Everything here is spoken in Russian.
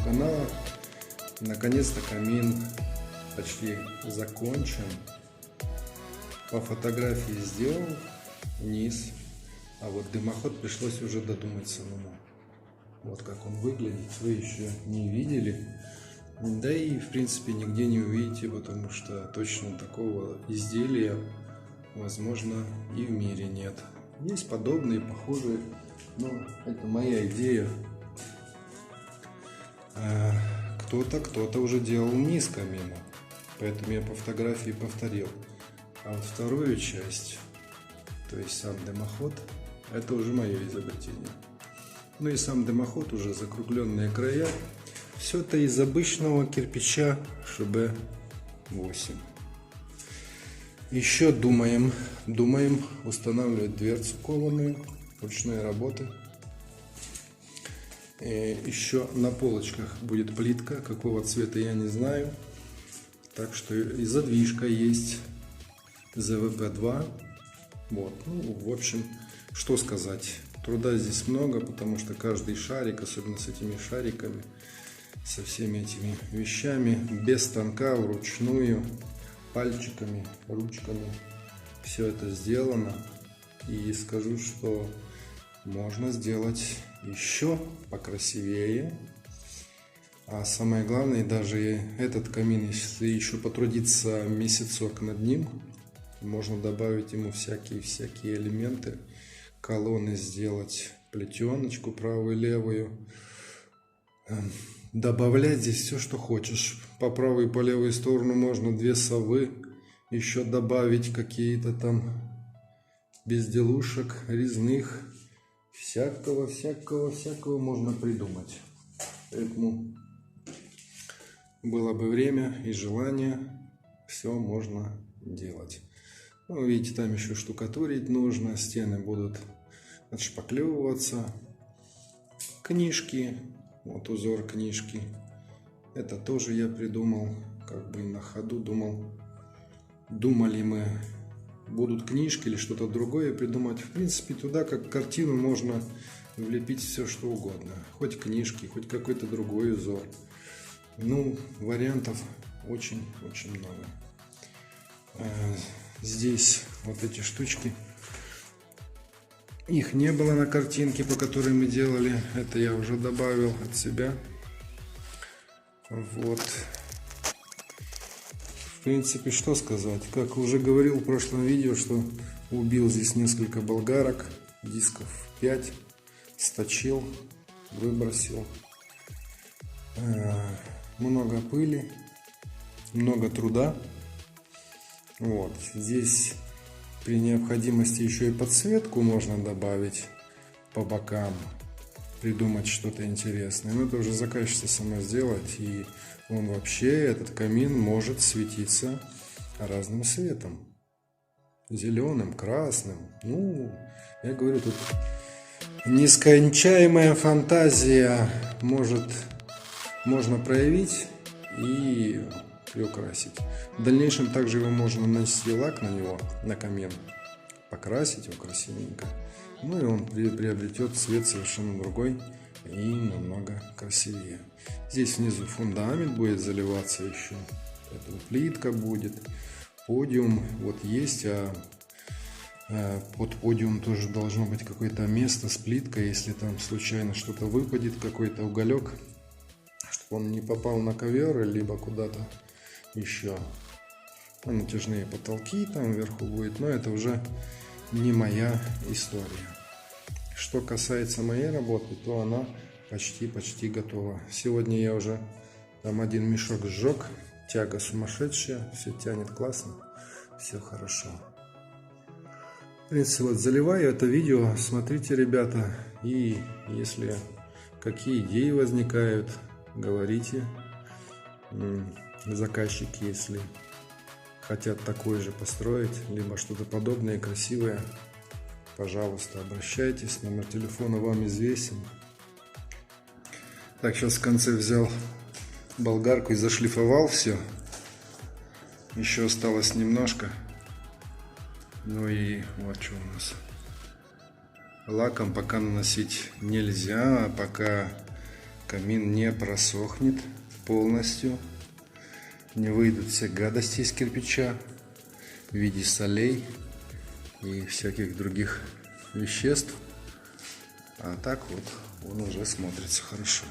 канала. Наконец-то камин почти закончен. По фотографии сделал низ, а вот дымоход пришлось уже додумать самому. Вот как он выглядит, вы еще не видели. Да и в принципе нигде не увидите, потому что точно такого изделия, возможно, и в мире нет. Есть подобные, похожие, но это моя идея. Кто-то уже делал низ камина, поэтому я по фотографии повторил. А вот вторую часть, то есть сам дымоход, это уже мое изобретение. Ну и сам дымоход, уже закругленные края. Все это из обычного кирпича ШБ8. Еще думаем устанавливать дверцу кованую ручной работы. Еще на полочках будет плитка, какого цвета я не знаю. Так что и задвижка есть ЗВП-2. Вот, ну, в общем, что сказать. Труда здесь много, потому что каждый шарик, особенно с этими шариками, со всеми этими вещами, без станка, вручную, пальчиками, ручками, все это сделано. И скажу, что можно сделать еще покрасивее. А самое главное, даже этот камин, если еще потрудиться месяцок над ним, можно добавить ему всякие элементы, колонны сделать, плетеночку правую, левую, добавлять здесь все, что хочешь. По правую и по левую сторону можно 2 совы, еще добавить какие-то там безделушек резных, всякого можно придумать. Поэтому было бы время и желание, все можно делать. Ну, видите, там еще штукатурить нужно, стены будут отшпаклевываться. Книжки, вот узор книжки, это тоже я придумал, как бы на ходу думали мы, будут книжки или что-то другое придумать. В принципе, туда как картину можно влепить все, что угодно. Хоть книжки, хоть какой-то другой узор. Ну, вариантов очень много. Здесь вот эти штучки. Их не было на картинке, по которой мы делали. Это я уже добавил от себя. Вот. В принципе, что сказать. Как уже говорил в прошлом видео, что убил здесь несколько болгарок. Дисков 5. Сточил, выбросил. Много пыли. Много труда. Вот. Здесь при необходимости еще и подсветку можно добавить по бокам, придумать что-то интересное. Но это уже заказчица сама сделать, и он вообще, этот камин, может светиться разным цветом. Зеленым, красным. Ну, я говорю, тут нескончаемая фантазия можно проявить и приукрасить. В дальнейшем также его можно нанести лак на него, на камин, покрасить его красивенько. Ну и он приобретет цвет совершенно другой и намного красивее. Здесь внизу фундамент будет заливаться еще. Это плитка будет. Подиум вот есть, под подиум тоже должно быть какое-то место с плиткой. Если там случайно что-то выпадет, какой-то уголек, чтобы он не попал на ковер, либо куда-то еще. Натяжные потолки там вверху будет, но это уже не моя история. Что касается моей работы, то она почти готова. Сегодня я уже там один мешок сжег, тяга сумасшедшая, все тянет классно, все хорошо. В принципе, вот заливаю это видео, смотрите, ребята, и если какие идеи возникают, говорите. Заказчики, если хотят такой же построить, либо что-то подобное, красивое, пожалуйста, обращайтесь. Номер телефона вам известен. Так, сейчас в конце взял болгарку и зашлифовал все. Еще осталось немножко. Ну и вот что у нас. Лаком пока наносить нельзя, пока камин не просохнет полностью, не выйдут все гадости из кирпича в виде солей и всяких других веществ. А так вот он уже смотрится хорошо.